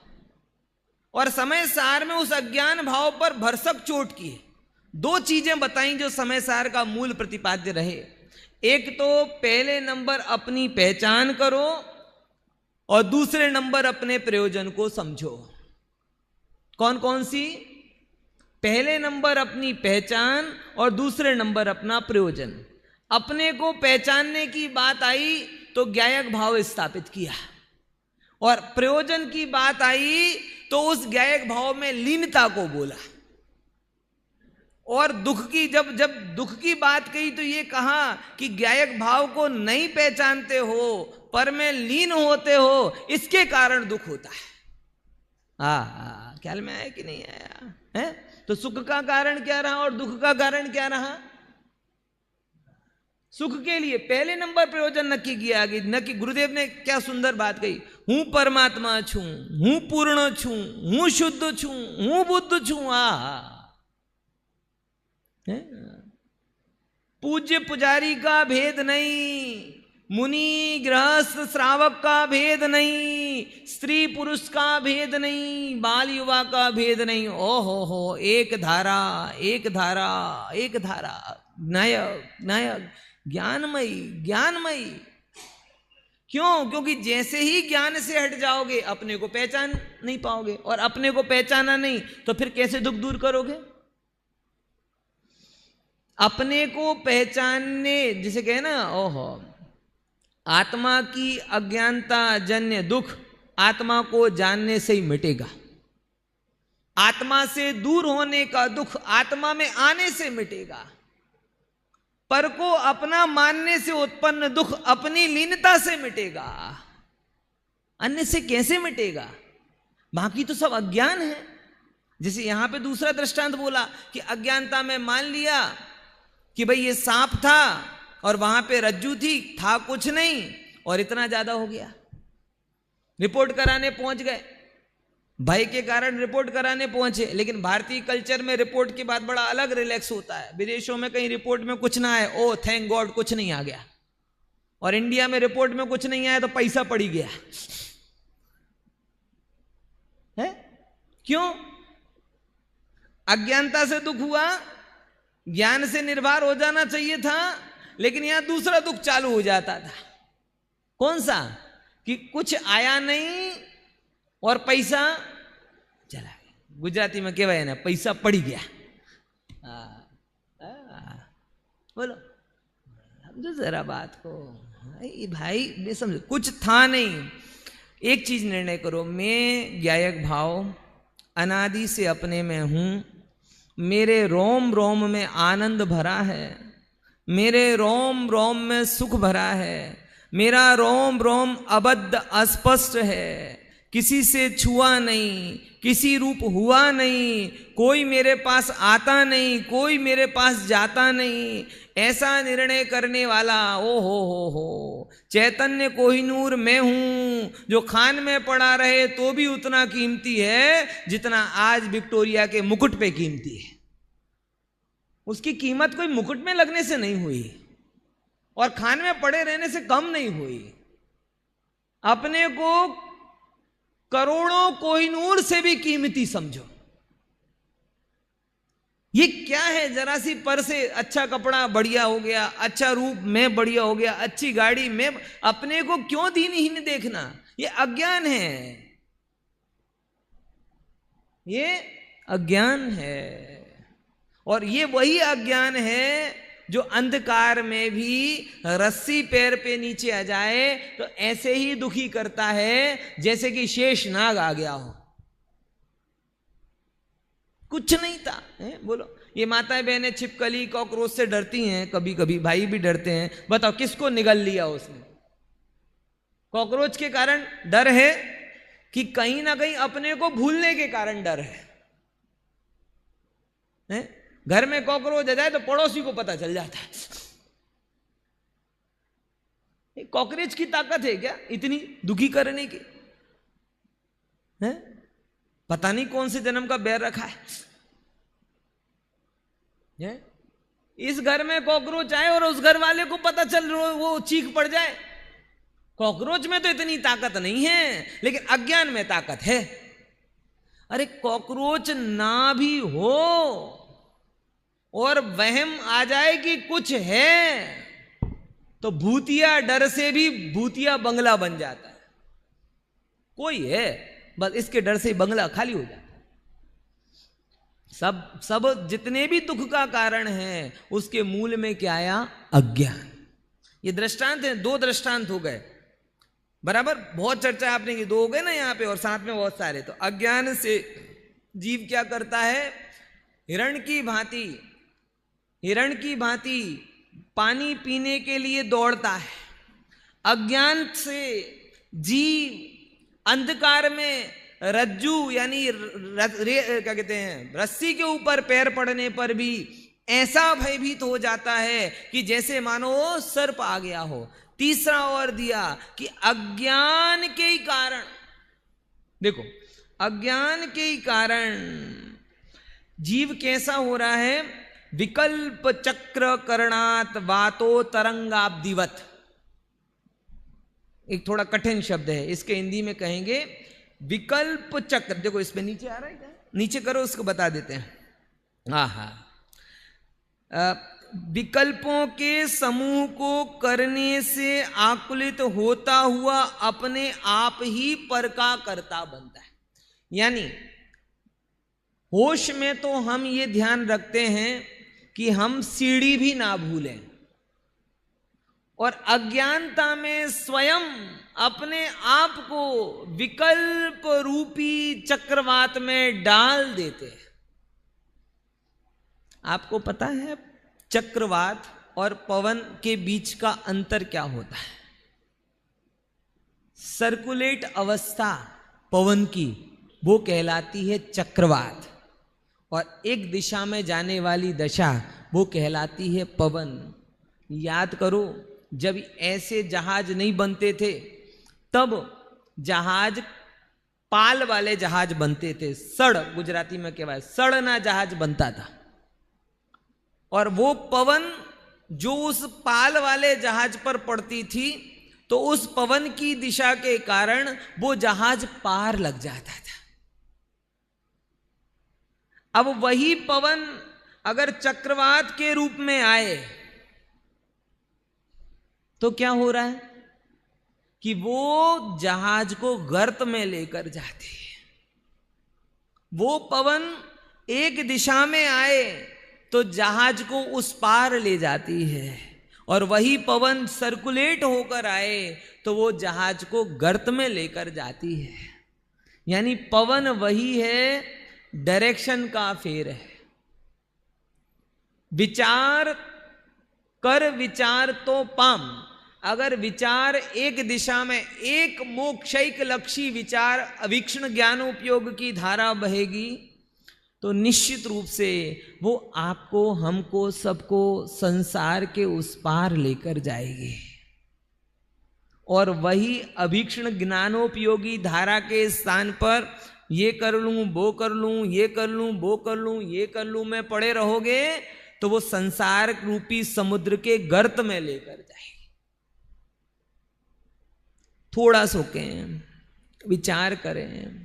और समय सार में उस अज्ञान भाव पर भरसक चोट की है। दो चीजें बताई जो समय सार का मूल प्रतिपाद्य रहे। एक तो पहले नंबर अपनी पहचान करो और दूसरे नंबर अपने प्रयोजन को समझो। कौन कौन सी? पहले नंबर अपनी पहचान और दूसरे नंबर अपना प्रयोजन। अपने को पहचानने की बात आई तो ज्ञायक भाव स्थापित किया और प्रयोजन की बात आई तो उस ज्ञायक भाव में लीनता को बोला। और दुख की जब दुख की बात कही तो ये कहा कि ज्ञायक भाव को नहीं पहचानते हो पर में लीन होते हो, इसके कारण दुख होता है। ख्याल में आया कि नहीं आया है? तो सुख का कारण क्या रहा और दुख का कारण क्या रहा? सुख के लिए पहले नंबर प्रयोजन नक्की किया गया। न कि गुरुदेव ने क्या सुंदर बात कही, हूं परमात्मा छू, हूं पूर्ण छू, हूं शुद्ध छू, हूं बुद्ध छू। पूज्य पुजारी का भेद नहीं, मुनि गृहस्थ श्रावक का भेद नहीं, स्त्री पुरुष का भेद नहीं, बाल युवा का भेद नहीं। ओ हो, एक धारा एक धारा एक धारा, नायक नायक, ज्ञानमयी ज्ञानमयी। क्यों? क्योंकि जैसे ही ज्ञान से हट जाओगे अपने को पहचान नहीं पाओगे और अपने को पहचाना नहीं तो फिर कैसे दुख दूर करोगे? अपने को पहचानने जिसे कहे ना, ओहो, आत्मा की अज्ञानता जन्य दुख आत्मा को जानने से ही मिटेगा। आत्मा से दूर होने का दुख आत्मा में आने से मिटेगा। पर को अपना मानने से उत्पन्न दुख अपनी लीनता से मिटेगा, अन्य से कैसे मिटेगा? बाकी तो सब अज्ञान है। जैसे यहां पे दूसरा दृष्टांत बोला कि अज्ञानता में मान लिया कि भाई ये सांप था और वहां पे रज्जू थी, था कुछ नहीं और इतना ज्यादा हो गया। रिपोर्ट कराने पहुंच गए, भय के कारण रिपोर्ट कराने पहुंचे, लेकिन भारतीय कल्चर में रिपोर्ट के बाद बड़ा अलग रिलैक्स होता है। विदेशों में कहीं रिपोर्ट में कुछ ना आए, ओ थैंक गॉड कुछ नहीं आ गया, और इंडिया में रिपोर्ट में कुछ नहीं आया तो पैसा पड़ी गया है। क्यों? अज्ञानता से दुख हुआ, ज्ञान से निर्भर हो जाना चाहिए था, लेकिन यहां दूसरा दुख चालू हो जाता था। कौन सा? कि कुछ आया नहीं और पैसा चला गया। गुजराती में कहवाय ना, पैसा पड़ी गया। बोलो समझो जरा बात को भाई, मैं समझो कुछ था नहीं। एक चीज निर्णय करो, मैं ज्ञायक भाव अनादि से अपने में हूं, मेरे रोम रोम में आनंद भरा है, मेरे रोम रोम में सुख भरा है, मेरा रोम रोम अबद्ध अस्पष्ट है, किसी से छुआ नहीं, किसी रूप हुआ नहीं, कोई मेरे पास आता नहीं, कोई मेरे पास जाता नहीं, ऐसा निर्णय करने वाला ओ हो चैतन्य कोहिनूर मैं हूं, जो खान में पड़ा रहे तो भी उतना कीमती है जितना आज विक्टोरिया के मुकुट पे कीमती है। उसकी कीमत कोई मुकुट में लगने से नहीं हुई और खान में पड़े रहने से कम नहीं हुई। अपने को करोड़ों कोहिनूर से भी कीमती समझो। ये क्या है? जरा सी पर से अच्छा कपड़ा बढ़िया हो गया, अच्छा रूप में बढ़िया हो गया, अच्छी गाड़ी में, अपने को क्यों दीनहीन देखना? ये अज्ञान है, ये अज्ञान है। और ये वही अज्ञान है जो अंधकार में भी रस्सी पैर पे नीचे आ जाए तो ऐसे ही दुखी करता है जैसे कि शेष नाग आ गया हो। कुछ नहीं था है? बोलो, ये माताएं बहनें छिपकली कॉकरोच से डरती हैं, कभी कभी भाई भी डरते हैं। बताओ किसको निगल लिया उसने? कॉकरोच के कारण डर है कि कहीं ना कहीं अपने को भूलने के कारण डर है? घर में कॉकरोच आ जाए तो पड़ोसी को पता चल जाता है। कॉकरोच की ताकत है क्या इतनी दुखी करने की? है? पता नहीं कौन से जन्म का बैर रखा है। इस घर में कॉकरोच आए और उस घर वाले को पता चल वो चीख पड़ जाए। कॉकरोच में तो इतनी ताकत नहीं है, लेकिन अज्ञान में ताकत है। अरे कॉकरोच ना भी हो और वहम आ जाए कि कुछ है, तो भूतिया डर से भी भूतिया बंगला बन जाता है। कोई है, बस इसके डर से बंगला खाली हो जाता है। सब जितने भी दुख का कारण है, उसके मूल में क्या आया? अज्ञान। ये दृष्टांत है, 2 दृष्टांत हो गए बराबर। बहुत चर्चा आपने की, 2 हो गए ना यहाँ पे, और साथ में बहुत सारे। तो अज्ञान से जीव क्या करता है? हिरण की भांति पानी पीने के लिए दौड़ता है। अज्ञान से जीव अंधकार में रज्जू यानी क्या कहते हैं, रस्सी के ऊपर पैर पड़ने पर भी ऐसा भयभीत हो जाता है कि जैसे मानो सर्प आ गया हो। तीसरा और दिया कि अज्ञान के ही कारण, देखो अज्ञान के ही कारण जीव कैसा हो रहा है? विकल्प चक्र करणात वातो तरंगाब्दिवत। एक थोड़ा कठिन शब्द है, इसके हिंदी में कहेंगे विकल्प चक्र। देखो इसमें नीचे आ रहा है क्या? नीचे करो, उसको बता देते हैं। आहा, विकल्पों के समूह को करने से आकुलित होता हुआ अपने आप ही पर का कर्ता बनता है। यानी होश में तो हम ये ध्यान रखते हैं कि हम सीढ़ी भी ना भूलें, और अज्ञानता में स्वयं अपने आप को विकल्प रूपी चक्रवात में डाल देते हैं। आपको पता है चक्रवात और पवन के बीच का अंतर क्या होता है? सर्कुलेट अवस्था पवन की वो कहलाती है चक्रवात, और एक दिशा में जाने वाली दशा वो कहलाती है पवन। याद करो, जब ऐसे जहाज नहीं बनते थे तब जहाज पाल वाले जहाज बनते थे। सड़ गुजराती में कहवाय, सड़ना जहाज बनता था, और वो पवन जो उस पाल वाले जहाज पर पड़ती थी तो उस पवन की दिशा के कारण वो जहाज पार लग जाता था। अब वही पवन अगर चक्रवात के रूप में आए तो क्या हो रहा है कि वो जहाज को गर्त में लेकर जाते हैं। वो पवन एक दिशा में आए तो जहाज को उस पार ले जाती है, और वही पवन सर्कुलेट होकर आए तो वो जहाज को गर्त में लेकर जाती है। यानी पवन वही है, डायरेक्शन का फेर है। विचार कर विचार तो पाम। अगर विचार एक दिशा में, एक मोक्षैक लक्षी विचार अवीक्षण ज्ञानोपयोग की धारा बहेगी तो निश्चित रूप से वो आपको, हमको, सबको संसार के उस पार लेकर जाएगी। और वही अभीक्षण ज्ञानोपयोगी धारा के स्थान पर ये कर लूं, वो कर लूं, ये कर लूं, वो कर लूं, ये कर लूं में पड़े रहोगे तो वो संसार रूपी समुद्र के गर्त में लेकर जाएगी। थोड़ा सोचें, विचार करें।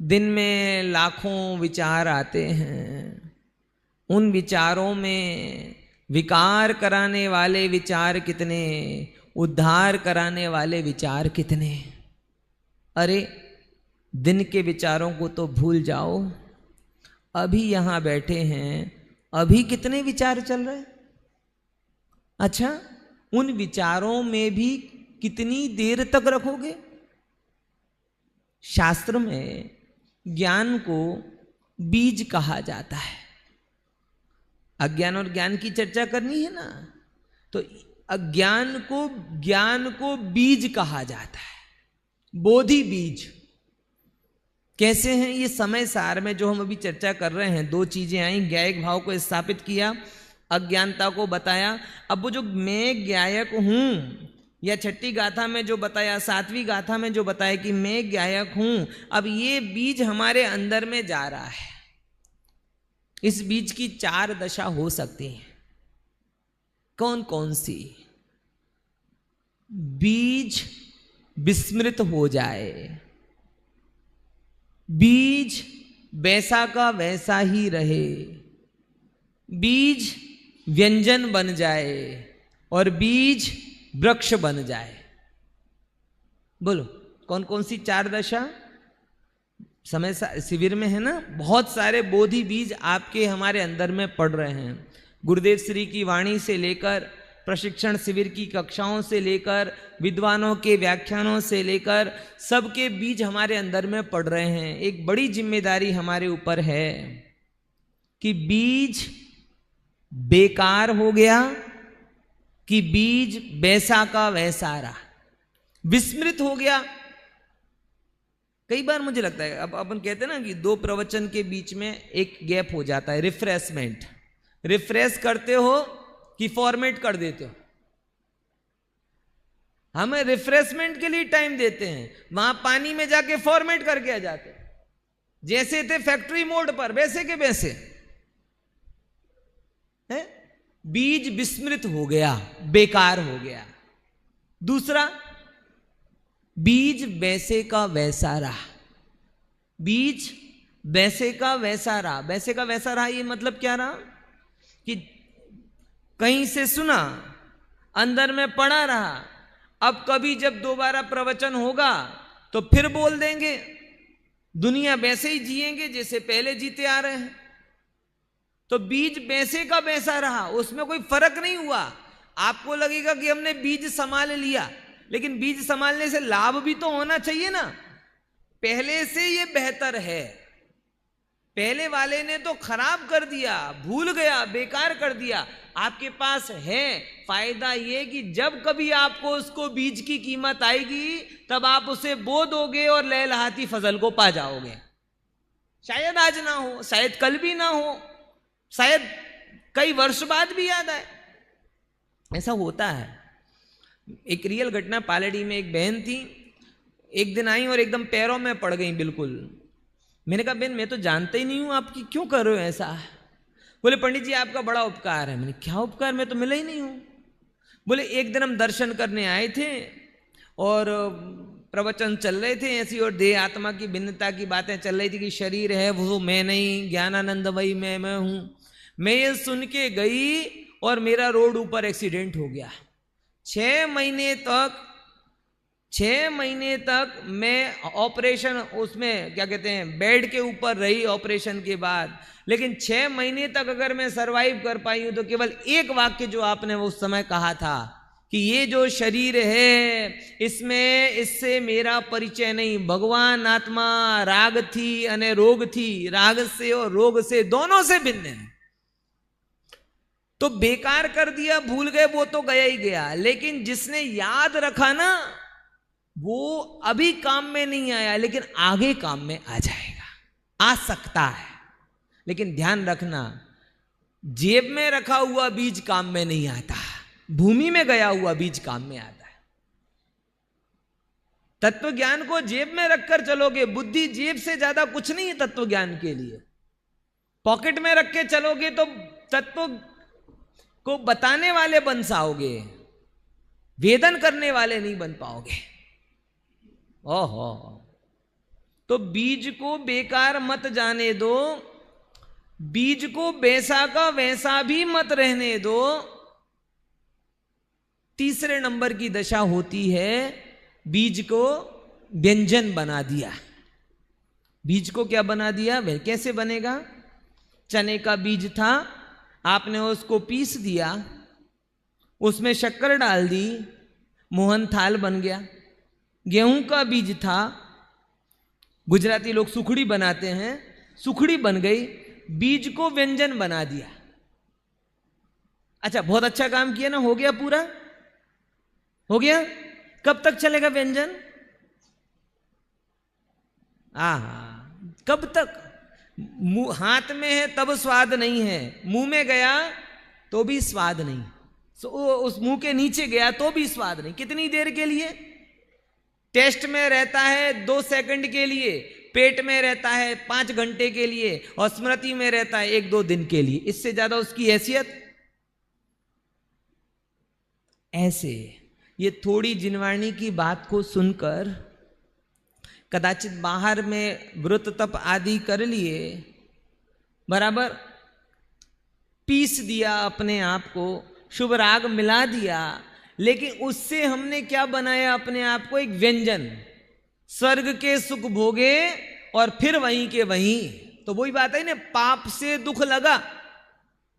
दिन में लाखों विचार आते हैं, उन विचारों में विकार कराने वाले विचार कितने, उद्धार कराने वाले विचार कितने। अरे दिन के विचारों को तो भूल जाओ, अभी यहां बैठे हैं, अभी कितने विचार चल रहे हैं। अच्छा, उन विचारों में भी कितनी देर तक रखोगे? शास्त्र में ज्ञान को बीज कहा जाता है। अज्ञान और ज्ञान की चर्चा करनी है ना, तो अज्ञान को, ज्ञान को बीज कहा जाता है, बोधि बीज। कैसे हैं ये? समय सार में जो हम अभी चर्चा कर रहे हैं, दो चीजें आई, ज्ञायक भाव को स्थापित किया, अज्ञानता को बताया। अब वो जो मैं ज्ञायक हूं, या छठी गाथा में जो बताया, सातवीं गाथा में जो बताया कि मैं ज्ञायक हूं, अब ये बीज हमारे अंदर में जा रहा है। इस बीज की 4 दशा हो सकती हैं। कौन कौन सी? बीज विस्मृत हो जाए, बीज वैसा का वैसा ही रहे, बीज व्यंजन बन जाए और बीज वृक्ष बन जाए। बोलो कौन कौन सी 4 दशा समय शिविर में है ना? बहुत सारे बोधि बीज आपके हमारे अंदर में पड़ रहे हैं। गुरुदेव श्री की वाणी से लेकर, प्रशिक्षण शिविर की कक्षाओं से लेकर, विद्वानों के व्याख्यानों से लेकर, सबके बीज हमारे अंदर में पड़ रहे हैं। एक बड़ी जिम्मेदारी हमारे ऊपर है कि बीज बेकार हो गया कि बीज वैसा का वैसा रहा, विस्मृत हो गया। कई बार मुझे लगता है, अब अपन कहते हैं ना कि 2 प्रवचन के बीच में एक गैप हो जाता है, रिफ्रेशमेंट। रिफ्रेश करते हो कि फॉर्मेट कर देते हो? हमें रिफ्रेशमेंट के लिए टाइम देते हैं, वहां पानी में जाके फॉर्मेट करके आ जाते। जैसे थे फैक्ट्री मोड पर, वैसे के वैसे है। बीज विस्मृत हो गया, बेकार हो गया। दूसरा, बीज वैसे का वैसा रहा, बीज वैसे का वैसा रहा। वैसे का वैसा रहा, ये मतलब क्या रहा कि कहीं से सुना, अंदर में पड़ा रहा, अब कभी जब दोबारा प्रवचन होगा तो फिर बोल देंगे। दुनिया वैसे ही जिएंगे जैसे पहले जीते आ रहे हैं। तो बीज वैसे का वैसा रहा, उसमें कोई फर्क नहीं हुआ। आपको लगेगा कि हमने बीज संभाल लिया, लेकिन बीज संभालने से लाभ भी तो होना चाहिए ना। पहले से ये बेहतर है, पहले वाले ने तो खराब कर दिया, भूल गया, बेकार कर दिया। आपके पास है फायदा ये कि जब कभी आपको उसको बीज की कीमत आएगी, तब आप उसे बो दोगे और लहलहाती फसल को पा जाओगे। शायद आज ना हो, शायद कल भी ना हो, शायद कई वर्ष बाद भी याद आए। ऐसा होता है। एक रियल घटना, पालड़ी में एक बहन थी, एक दिन आई और एकदम पैरों में पड़ गई बिल्कुल। मैंने कहा बहन मैं तो जानता ही नहीं हूं आपकी, क्यों कर रहे हो ऐसा? बोले पंडित जी आपका बड़ा उपकार है। मैंने क्या उपकार, मैं तो मिला ही नहीं हूं। बोले एक दिन हम दर्शन करने आए थे और प्रवचन चल रहे थे ऐसी, और देह आत्मा की भिन्नता की बातें चल रही थी कि शरीर है वो मैं नहीं, ज्ञानानंद वही मैं हूं। मैं ये सुन के गई और मेरा रोड ऊपर एक्सीडेंट हो गया। 6 महीने तक मैं ऑपरेशन, उसमें क्या कहते हैं, बेड के ऊपर रही ऑपरेशन के बाद। लेकिन 6 महीने तक अगर मैं सरवाइव कर पाई हूं तो केवल एक वाक्य जो आपने उस समय कहा था कि ये जो शरीर है इसमें, इससे मेरा परिचय नहीं। भगवान आत्मा राग थी अने रोग थी, राग से और रोग से दोनों से भिन्न है। तो बेकार कर दिया, भूल गए, वो तो गया ही गया। लेकिन जिसने याद रखा ना, वो अभी काम में नहीं आया लेकिन आगे काम में आ जाएगा, आ सकता है। लेकिन ध्यान रखना, जेब में रखा हुआ बीज काम में नहीं आता, भूमि में गया हुआ बीज काम में आता है। तत्व ज्ञान को जेब में रखकर चलोगे, बुद्धि जेब से ज्यादा कुछ नहीं है तत्व ज्ञान के लिए। पॉकेट में रख के चलोगे तो तत्व को बताने वाले बन जाओगे, वेदन करने वाले नहीं बन पाओगे। ओहो, तो बीज को बेकार मत जाने दो, बीज को वैसा का वैसा भी मत रहने दो। तीसरे नंबर की दशा होती है, बीज को व्यंजन बना दिया। बीज को क्या बना दिया? वह कैसे बनेगा? चने का बीज था, आपने उसको पीस दिया, उसमें शक्कर डाल दी, मोहन थाल बन गया। गेहूं का बीज था, गुजराती लोग सुखड़ी बनाते हैं, सुखड़ी बन गई, बीज को व्यंजन बना दिया। अच्छा, बहुत अच्छा काम किया ना, हो गया, पूरा हो गया। कब तक चलेगा व्यंजन? कब तक? हाथ में है तब स्वाद नहीं है, मुंह में गया तो भी स्वाद नहीं, उस मुंह के नीचे गया तो भी स्वाद नहीं। कितनी देर के लिए? टेस्ट में रहता है 2 सेकंड के लिए, पेट में रहता है 5 घंटे के लिए, और स्मृति में रहता है 1-2 दिन के लिए। इससे ज्यादा उसकी हैसियत? ऐसे ये थोड़ी जिनवाणी की बात को सुनकर कदाचित बाहर में व्रत तप आदि कर लिए, बराबर पीस दिया अपने आप को, शुभ राग मिला दिया, लेकिन उससे हमने क्या बनाया अपने आप को? एक व्यंजन। स्वर्ग के सुख भोगे और फिर वहीं के वहीं। तो वही बात है ना, पाप से दुख लगा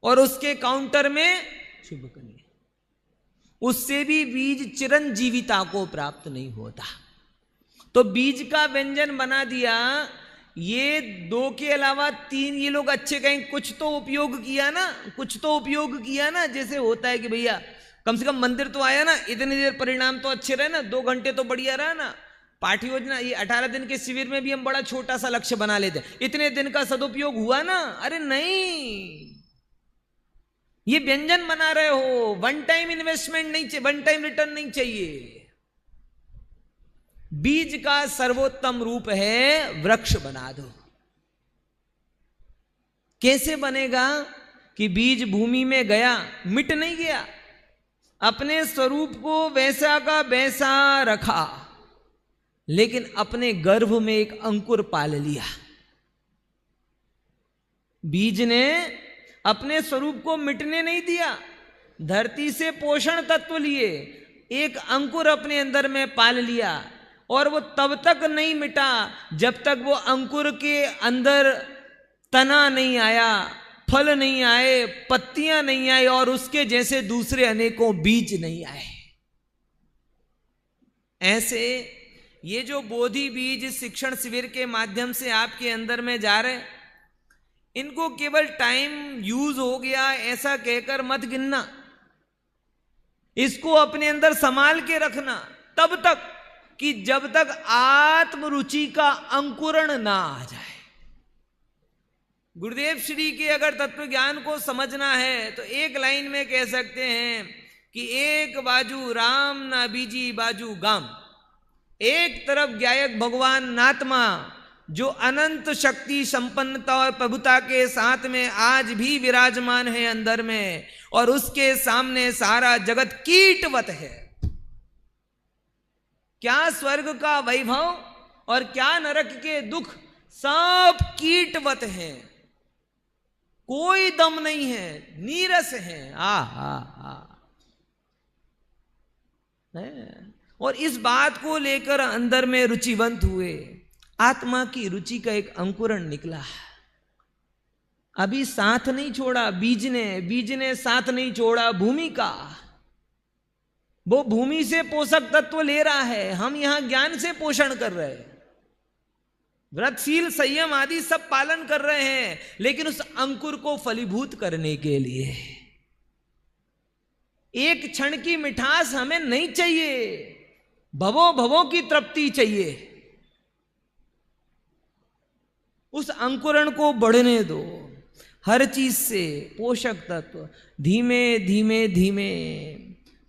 और उसके काउंटर में शुभ कन्या। उससे भी बीज चिरंजीविता को प्राप्त नहीं होता। तो बीज का व्यंजन बना दिया। ये 2 के अलावा 3 ये लोग अच्छे कहें, कुछ तो उपयोग किया ना, कुछ तो उपयोग किया ना। जैसे होता है कि भैया कम से कम मंदिर तो आया ना, इतनी देर परिणाम तो अच्छे रहे ना, 2 घंटे तो बढ़िया रहा ना। पाठ योजना, ये 18 दिन के शिविर में भी हम बड़ा छोटा सा लक्ष्य बना लेते हैं, इतने दिन का सदुपयोग हुआ ना। अरे नहीं, ये व्यंजन बना रहे हो, वन टाइम इन्वेस्टमेंट नहीं चाहिए, वन टाइम रिटर्न नहीं चाहिए। बीज का सर्वोत्तम रूप है वृक्ष बना दो। कैसे बनेगा? कि बीज भूमि में गया, मिट नहीं गया, अपने स्वरूप को वैसा का वैसा रखा, लेकिन अपने गर्भ में एक अंकुर पाल लिया। बीज ने अपने स्वरूप को मिटने नहीं दिया, धरती से पोषण तत्व लिए, एक अंकुर अपने अंदर में पाल लिया। और वो तब तक नहीं मिटा जब तक वो अंकुर के अंदर तना नहीं आया, फल नहीं आए, पत्तियां नहीं आई, और उसके जैसे दूसरे अनेकों बीज नहीं आए। ऐसे ये जो बोधि बीज शिक्षण शिविर के माध्यम से आपके अंदर में जा रहे, इनको केवल टाइम यूज हो गया ऐसा कहकर मत गिनना। इसको अपने अंदर संभाल के रखना तब तक कि जब तक आत्मरुचि का अंकुरण ना आ जाए। गुरुदेव श्री के अगर तत्व ज्ञान को समझना है तो एक लाइन में कह सकते हैं कि एक बाजू राम ना बीजी बाजू गाम। एक तरफ ज्ञायक भगवान नात्मा जो अनंत शक्ति संपन्नता और प्रभुता के साथ में आज भी विराजमान है अंदर में, और उसके सामने सारा जगत कीटवत है। क्या स्वर्ग का वैभव और क्या नरक के दुख, सब कीटवत हैं, कोई दम नहीं है, नीरस है। और इस बात को लेकर अंदर में रुचिवंत हुए, आत्मा की रुचि का एक अंकुरण निकला। अभी साथ नहीं छोड़ा बीज ने साथ नहीं छोड़ा भूमि का। वो भूमि से पोषक तत्व ले रहा है, हम यहां ज्ञान से पोषण कर रहे हैं, व्रतशील संयम आदि सब पालन कर रहे हैं, लेकिन उस अंकुर को फलीभूत करने के लिए एक क्षण की मिठास हमें नहीं चाहिए, भवों भवों की तृप्ति चाहिए। उस अंकुरण को बढ़ने दो। हर चीज से पोषक तत्व धीमे धीमे धीमे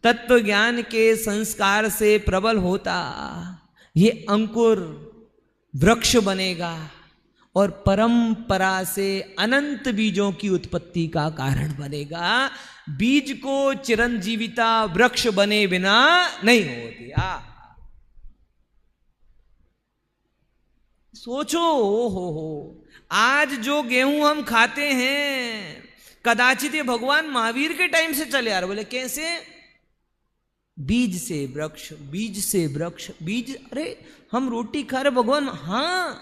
तत्व ज्ञान के संस्कार से प्रबल होता ये अंकुर वृक्ष बनेगा और परंपरा से अनंत बीजों की उत्पत्ति का कारण बनेगा। बीज को चिरंजीविता वृक्ष बने बिना नहीं होती। सोचो, हो आज जो गेहूं हम खाते हैं कदाचित ये भगवान महावीर के टाइम से चले आ रहे। बोले कैसे? बीज से वृक्ष, बीज से वृक्ष, बीज। अरे हम रोटी खा रहे भगवान, हां,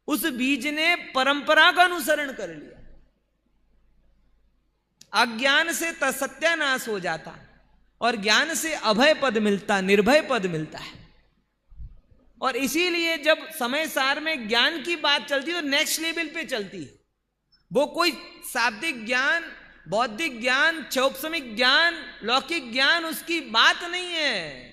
उस बीज ने परंपरा का अनुसरण कर लिया। अज्ञान से सत्यानाश हो जाता और ज्ञान से अभय पद मिलता, निर्भय पद मिलता है। और इसीलिए जब समय सार में ज्ञान की बात चलती है तो नेक्स्ट लेवल पे चलती है। वो कोई शाब्दिक ज्ञान, बौद्धिक ज्ञान, चौपसमिक ज्ञान, लौकिक ज्ञान उसकी बात नहीं है।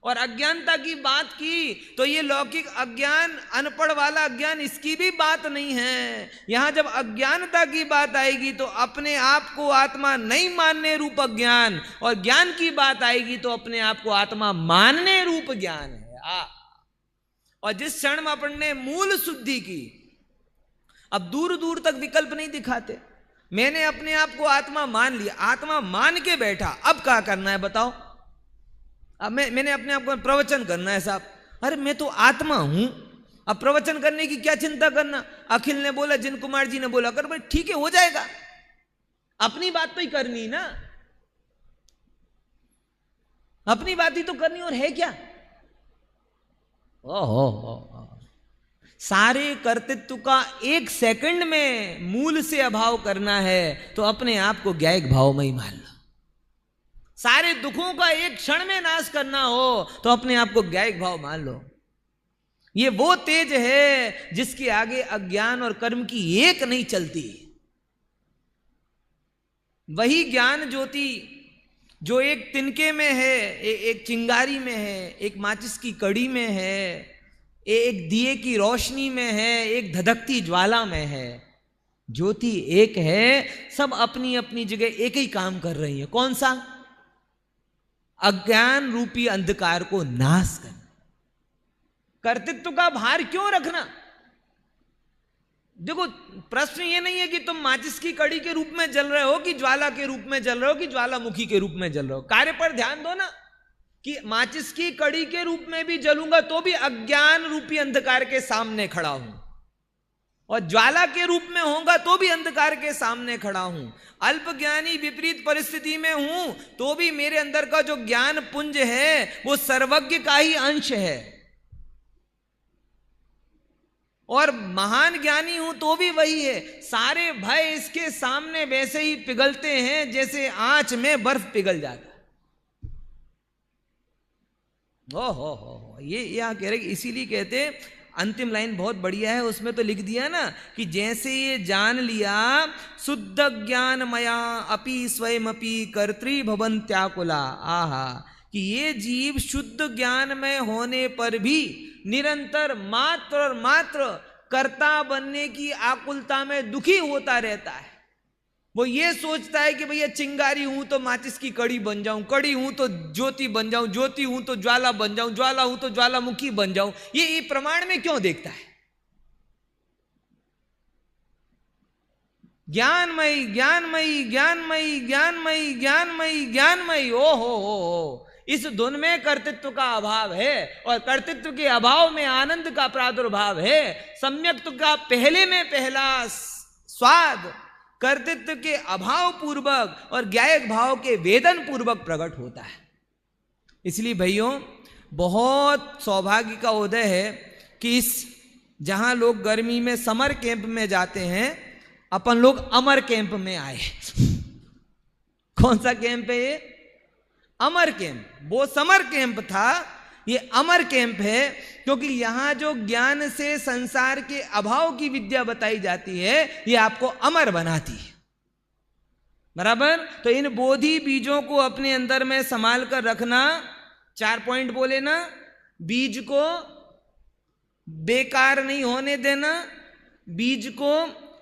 और अज्ञानता की बात की तो ये लौकिक अज्ञान, अनपढ़ वाला अज्ञान, इसकी भी बात नहीं है। यहां जब अज्ञानता की बात आएगी तो अपने आप को आत्मा नहीं मानने रूप अज्ञान, और ज्ञान की बात आएगी तो अपने आप को आत्मा मानने रूप ज्ञान है। और जिस क्षण में अपन ने मूल शुद्धि की, अब दूर दूर तक विकल्प नहीं दिखाते। मैंने अपने आप को आत्मा मान लिया, आत्मा मान के बैठा, अब क्या करना है बताओ? अब मैंने अपने आप को प्रवचन करना है साहब, अरे मैं तो आत्मा हूं, अब प्रवचन करने की क्या चिंता करना? अखिल ने बोला, जिन कुमार जी ने बोला, कर भाई ठीक है, हो जाएगा, अपनी बात तो ही करनी ना, अपनी बात ही तो करनी, और है क्या? ओहो, सारे कर्तृत्व का एक सेकंड में मूल से अभाव करना है तो अपने आप को ज्ञायक भाव में ही मान लो। सारे दुखों का एक क्षण में नाश करना हो तो अपने आप को ज्ञायक भाव मान लो। ये वो तेज है जिसके आगे अज्ञान और कर्म की एक नहीं चलती। वही ज्ञान ज्योति जो एक तिनके में है, एक चिंगारी में है, एक माचिस की कड़ी में है, एक दिए की रोशनी में है, एक धधकती ज्वाला में है। ज्योति एक है, सब अपनी अपनी जगह एक ही काम कर रही है। कौन सा? अज्ञान रूपी अंधकार को नाश करना। कर्तृत्व का भार क्यों रखना? देखो, प्रश्न ये नहीं है कि तुम माचिस की कड़ी के रूप में जल रहे हो कि ज्वाला के रूप में जल रहे हो कि ज्वालामुखी के रूप में जल रहे हो। कार्य पर ध्यान दो ना, कि माचिस की कड़ी के रूप में भी जलूंगा तो भी अज्ञान रूपी अंधकार के सामने खड़ा हूं, और ज्वाला के रूप में होगा तो भी अंधकार के सामने खड़ा हूं। अल्प ज्ञानी विपरीत परिस्थिति में हूं तो भी मेरे अंदर का जो ज्ञान पुंज है वो सर्वज्ञ का ही अंश है, और महान ज्ञानी हूं तो भी वही है। सारे भय इसके सामने वैसे ही पिघलते हैं जैसे आंच में बर्फ पिघल जाता है। हो, ये यहां कह रहे, इसीलिए कहते अंतिम लाइन बहुत बढ़िया है, उसमें तो लिख दिया ना कि जैसे ये जान लिया शुद्ध ज्ञान मया अपि स्वयं अपि कर्तृ भवन्त्याकुला। आहा, कि ये जीव शुद्ध ज्ञान में होने पर भी निरंतर मात्र और मात्र कर्ता बनने की आकुलता में दुखी होता रहता है। वो ये सोचता है कि भैया चिंगारी हूं तो माचिस की कड़ी बन जाऊं, कड़ी हूं तो ज्योति बन जाऊं, ज्योति हूं तो ज्वाला बन जाऊं, ज्वाला हूं तो ज्वालामुखी बन जाऊं। ये प्रमाण में क्यों देखता है? ज्ञानमयी ज्ञानमयी ज्ञानमयी ज्ञानमयी ज्ञानमयी ज्ञानमयी। ओ हो, इस धुन में कर्तृत्व का अभाव है, और कर्तृत्व के अभाव में आनंद का प्रादुर्भाव है। सम्यक्त्व का पहले में पहला स्वाद कर्तृत्व के अभाव पूर्वक और ज्ञायक भाव के वेदन पूर्वक प्रकट होता है। इसलिए भाइयों, बहुत सौभाग्य का उदय है कि इस जहां लोग गर्मी में समर कैंप में जाते हैं, अपन लोग अमर कैंप में आए। कौन सा कैंप है ये? अमर कैंप। वो समर कैंप था, ये अमर कैंप है, क्योंकि यहां जो ज्ञान से संसार के अभाव की विद्या बताई जाती है ये आपको अमर बनाती है। बराबर? तो इन बोधि बीजों को अपने अंदर में संभाल कर रखना। 4 पॉइंट बोले ना, बीज को बेकार नहीं होने देना, बीज को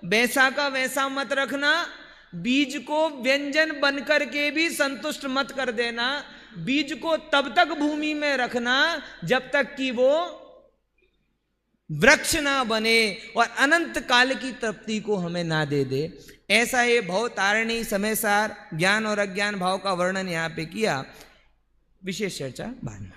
वैसा का वैसा मत रखना, बीज को व्यंजन बनकर के भी संतुष्ट मत कर देना, बीज को तब तक भूमि में रखना जब तक कि वो वृक्ष ना बने और अनंत काल की तृप्ति को हमें ना दे दे। ऐसा ये भव तारिणी समय सार ज्ञान और अज्ञान भाव का वर्णन यहां पे किया। विशेष चर्चा बाद में।